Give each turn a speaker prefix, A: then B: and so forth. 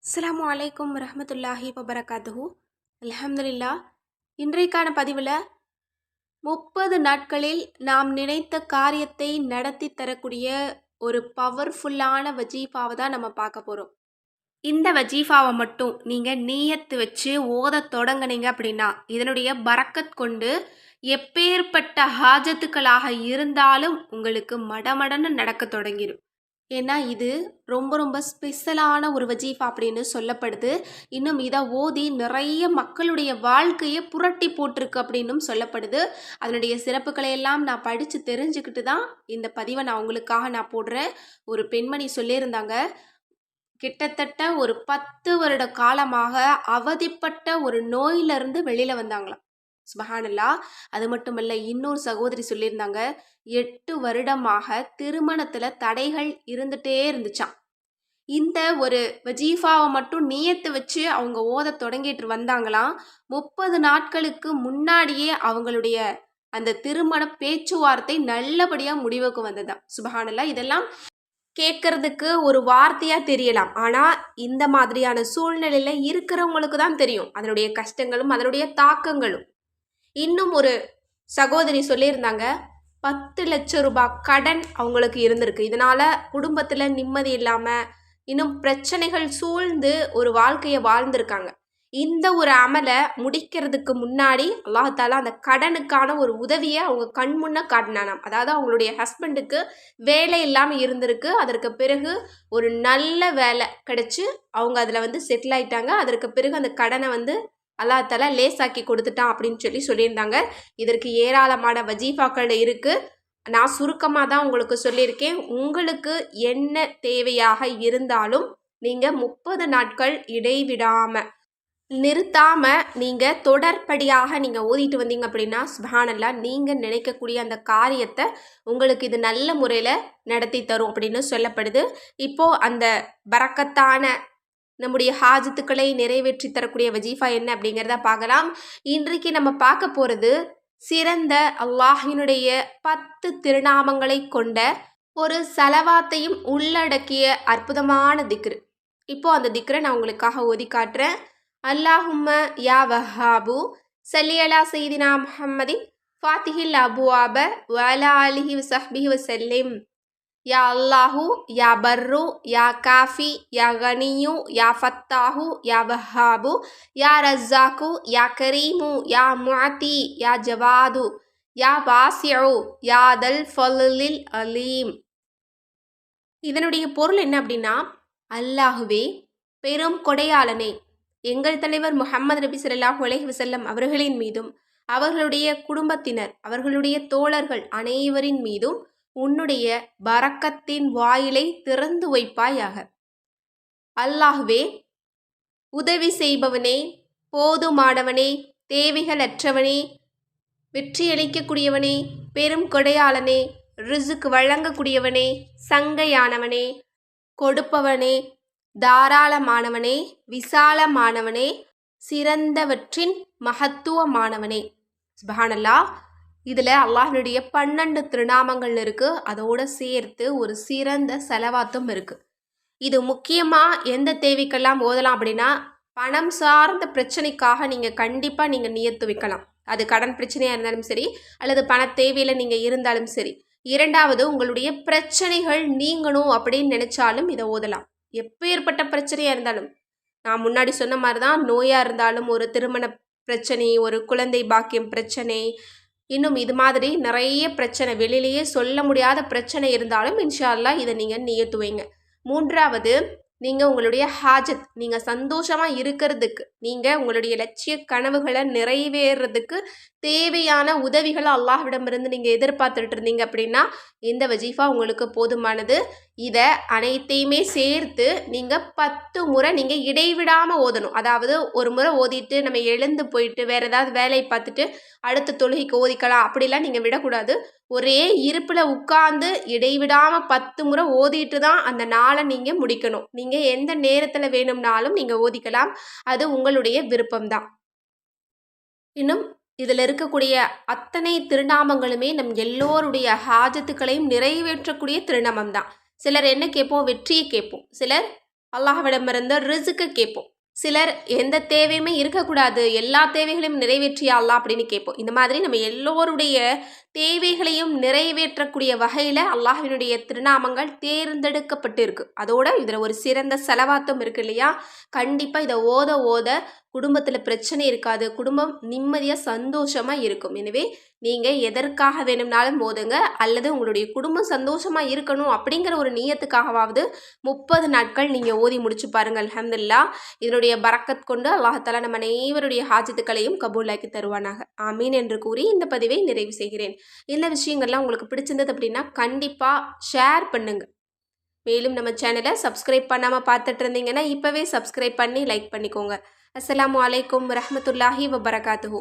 A: அஸ்ஸலாமு அலைக்கும் வரஹ்மத்துல்லாஹி வபரகாத்துஹு. அல்ஹம்துலில்லாஹ். இன்றைக்கான பதிவில் 30 நாட்களில் நாம் நினைத்த காரியத்தை நடத்தி தரக்கூடிய ஒரு பவர்ஃபுல்லான வஜீஃபாவை தான் நம்ம பார்க்க போகிறோம். இந்த வஜீஃபாவை மட்டும் நீங்கள் நீயத்து வச்சு ஓத தொடங்குனீங்க அப்படின்னா இதனுடைய பரக்கத் கொண்டு எப்பேற்பட்ட ஹாஜத்துக்களாக இருந்தாலும் உங்களுக்கு மடமடன்னு நடக்க தொடங்கிடும். ஏன்னா இது ரொம்ப ரொம்ப ஸ்பெஷலான ஒரு வஜீஃபா அப்படின்னு சொல்லப்படுது. இன்னும் இதை ஓதி நிறைய மக்களுடைய வாழ்க்கையை புரட்டி போட்டிருக்கு அப்படின்னும் சொல்லப்படுது. அதனுடைய சிறப்புகளை எல்லாம் நான் படித்து தெரிஞ்சுக்கிட்டு தான் இந்த பதிவை நான் உங்களுக்காக போடுறேன். ஒரு பெண்மணி சொல்லியிருந்தாங்க, கிட்டத்தட்ட ஒரு 10 வருட காலமாக அவதிப்பட்ட ஒரு நோயிலிருந்து வெளியில் வந்தாங்களாம். சுபஹானல்லாஹ். அது மட்டுமல்ல, இன்னொரு சகோதரி சொல்லியிருந்தாங்க, 8 வருடமாக திருமணத்தில் தடைகள் இருந்துகிட்டே இருந்துச்சாம். இந்த ஒரு வஜீஃபாவை மட்டும் நியத்து வச்சு அவங்க ஓத தொடங்கிட்டு வந்தாங்களாம். 30 நாட்களுக்கு முன்னாடியே அவங்களுடைய அந்த திருமண பேச்சுவார்த்தை நல்லபடியாக முடிவுக்கு வந்ததாம். சுபஹானல்லாஹ். இதெல்லாம் கேட்கறதுக்கு ஒரு வார்த்தையாக தெரியலாம். ஆனால் இந்த மாதிரியான சூழ்நிலையில் இருக்கிறவங்களுக்கு தான் தெரியும் அதனுடைய கஷ்டங்களும் அதனுடைய தாக்கங்களும். இன்னும் ஒரு சகோதரி சொல்லியிருந்தாங்க, 10 லட்சம் ரூபாய் கடன் அவங்களுக்கு இருந்திருக்கு. இதனால் குடும்பத்தில் நிம்மதி இல்லாமல் இன்னும் பிரச்சனைகள் சூழ்ந்து ஒரு வாழ்க்கையை வாழ்ந்திருக்காங்க. இந்த ஒரு அமலை முடிக்கிறதுக்கு முன்னாடி அல்லாஹாலா அந்த கடனுக்கான ஒரு உதவியை அவங்க கண் முன்ன காட்டினானாம். அதாவது அவங்களுடைய ஹஸ்பண்டுக்கு வேலை இல்லாமல் இருந்திருக்கு. அதற்கு பிறகு ஒரு நல்ல வேலை கிடைச்சி அவங்க அதில் செட்டில் ஆயிட்டாங்க. அதற்கு பிறகு அந்த கடனை அல்லாஹாலா லேசாக்கி கொடுத்துட்டான் அப்படின்னு சொல்லியிருந்தாங்க. இதற்கு ஏராளமான வஜீஃபாக்கள் இருக்குது. நான் சுருக்கமாக தான் உங்களுக்கு சொல்லியிருக்கேன். உங்களுக்கு என்ன தேவையாக இருந்தாலும் நீங்கள் 30 நாட்கள் இடைவிடாமல் நிறுத்தாமல் நீங்கள் தொடர்படியாக நீங்கள் ஓதிட்டு வந்தீங்க அப்படின்னா சுப்ஹானல்லாஹ், நீங்கள் நினைக்கக்கூடிய அந்த காரியத்தை உங்களுக்கு இது நல்ல முறையில் நடத்தி தரும் அப்படின்னு சொல்லப்படுது. இப்போது அந்த பரக்கத்தான நம்முடைய ஹாஜத்துக்களை நிறைவேற்றி தரக்கூடிய வஜீஃபா என்ன அப்படிங்கிறத பார்க்கலாம். இன்றைக்கு நம்ம பார்க்க போகிறது சிறந்த அல்லாஹினுடைய 10 திருநாமங்களை கொண்ட ஒரு சலவாத்தையும் உள்ளடக்கிய அற்புதமான திக்ரு. இப்போது அந்த திக்ரை நான் உங்களுக்காக ஓதி காட்டுறேன். அல்லாஹும்ம யா வஹாபு சல்லி அலா சையிதினா முஹம்மதின் ஃபாத்திஹில் அபுவாப வஅலா ஆலிஹி வஸஹ்பிஹி வஸல்லிம். யா அல்லாஹு யா பர்ரு யா காஃபி யா கனியு யா ஃபத்தாஹு யா வஹாபு யா ரஸாக்கு யா கரீமு யா முஅத்தி யா ஜவாது யா வாசிஉ யா தல் ஃபலில் அலீம். இதனுடைய பொருள் என்ன அப்படின்னா, அல்லாஹுவே பெரும் கொடையாளனே, எங்கள் தலைவர் முஹம்மது நபி ஸல்லல்லாஹு அலைஹி வஸல்லம் அவர்களின் மீதும் அவர்களுடைய குடும்பத்தினர் அவர்களுடைய தோழர்கள் அனைவரின் மீதும் உன்னுடைய பரக்கத்தின் வாயிலை திறந்து வைப்பாயாக. அல்லாஹுவே உதவி செய்பவனே, போதுமானவனே, தேவைகளற்றவனே, வெற்றியளிக்கக்கூடியவனே, பெரும் கொடையாளனே, ரிசுக் வழங்கக்கூடியவனே, சங்கையானவனே, கொடுப்பவனே, தாராளமானவனே, விசாலமானவனே, சிறந்தவற்றின் மகத்துவமானவனே. சுப்ஹானல்லாஹ். இதில் அல்லாஹ்னுடைய 12 திருநாமங்கள் இருக்குது. அதோடு சேர்த்து ஒரு சிறந்த செலவாத்தும் இருக்குது. இது முக்கியமாக எந்த தேவைக்கெல்லாம் ஓதலாம் அப்படின்னா, பணம் சார்ந்த பிரச்சனைக்காக நீங்கள் கண்டிப்பாக நியத்து வைக்கலாம். அது கடன் பிரச்சனையாக இருந்தாலும் சரி, அல்லது பண தேவையில் நீங்கள் இருந்தாலும் சரி. இரண்டாவது, உங்களுடைய பிரச்சனைகள் நீங்கணும் அப்படின்னு நினச்சாலும் இதை ஓதலாம். எப்பேற்பட்ட பிரச்சனையாக இருந்தாலும், நான் முன்னாடி சொன்ன மாதிரி தான், நோயாக இருந்தாலும், ஒரு திருமண பிரச்சனை, ஒரு குழந்தை பாக்கியம் பிரச்சனை, இன்னும் இது மாதிரி நிறைய பிரச்சனை, வெளியிலேயே சொல்ல முடியாத பிரச்சனை இருந்தாலும் இன்ஷா அல்லாஹ் இதை நீங்கள் நியத்து வைங்க. மூன்றாவது, நீங்கள் உங்களுடைய ஹாஜத், நீங்கள் சந்தோஷமாக இருக்கிறதுக்கு, நீங்கள் உங்களுடைய லட்சிய கனவுகளை நிறைவேறதுக்கு தேவையான உதவிகளை அல்லாஹ்விடமிருந்து நீங்கள் எதிர்பார்த்துட்டு இருந்தீங்க அப்படின்னா இந்த வஜீஃபா உங்களுக்கு போதுமானது. இதை அனைத்தையுமே சேர்த்து நீங்கள் 10 முறை நீங்கள் இடைவிடாமல் ஓதணும். அதாவது ஒரு முறை ஓதிட்டு நம்ம எழுந்து போயிட்டு வேறு ஏதாவது வேலையை பார்த்துட்டு அடுத்த தொழுகைக்கு ஓதிக்கலாம் அப்படிலாம் நீங்கள் விடக்கூடாது. ஒரே இருப்பில் உட்கார்ந்து இடைவிடாமல் 10 முறை ஓதிட்டு தான் அந்த நாளை நீங்கள் முடிக்கணும். நீங்கள் எந்த நேரத்தில் வேணும்னாலும் நீங்கள் ஓதிக்கலாம். அது உங்களுடைய விருப்பம்தான். இன்னும் இதில் இருக்கக்கூடிய அத்தனை திருநாமங்களுமே நம் எல்லோருடைய ஹாஜத்துக்களையும் நிறைவேற்றக்கூடிய திருநாமம் தான். சிலர் என்ன கேட்போம்? வெற்றியை கேட்போம். சிலர் அல்லாஹ்விடமிருந்து ரிஸ்க்கு கேட்போம். சிலர் எந்த தேவையுமே இருக்கக்கூடாது, எல்லா தேவைகளையும் நிறைவேற்றியா அல்லாஹ் அப்படின்னு கேட்போம். இந்த மாதிரி நம்ம எல்லோருடைய தேவைகளையும் நிறைவேற்றக்கூடிய வகையில் அல்லாஹ்வினுடைய திருநாமங்கள் தேர்ந்தெடுக்கப்பட்டு இருக்கு. அதோட இதில் ஒரு சிறந்த செலவாத்தம் இருக்கு இல்லையா? கண்டிப்பாக இதை ஓத ஓத குடும்பத்தில் பிரச்சனை இருக்காது, குடும்பம் நிம்மதியாக சந்தோஷமாக இருக்கும். எனவே நீங்கள் எதற்காக வேணும்னாலும் ஓதுங்க, அல்லது உங்களுடைய குடும்பம் சந்தோஷமாக இருக்கணும் அப்படிங்கிற ஒரு நியத்துக்காகவாவது 30 நாட்கள் நீங்கள் ஓதி முடிச்சு பாருங்கள். அல்ஹம்துலில்லாஹ். இதனுடைய பரக்கத் கொண்டு அல்லாஹ்தாலா நம்ம அனைவருடைய ஹாஜத்துக்களையும் கபூலாக்கி தருவானாக. ஆமீன் என்று கூறி இந்த பதிவை நிறைவு செய்கிறேன். இந்த விஷயங்கள்லாம் உங்களுக்கு பிடிச்சிருந்தது அப்படின்னா கண்டிப்பாக ஷேர் பண்ணுங்க. மேலும் நம்ம சேனலை சப்ஸ்கிரைப் பண்ணாமல் பார்த்துட்டு இருந்தீங்கன்னா இப்போவே சப்ஸ்கிரைப் பண்ணி லைக் பண்ணிக்கோங்க. அஸ்ஸலாமு அலைக்கும் வரஹ்மத்துல்லாஹி வபரகாத்துஹு.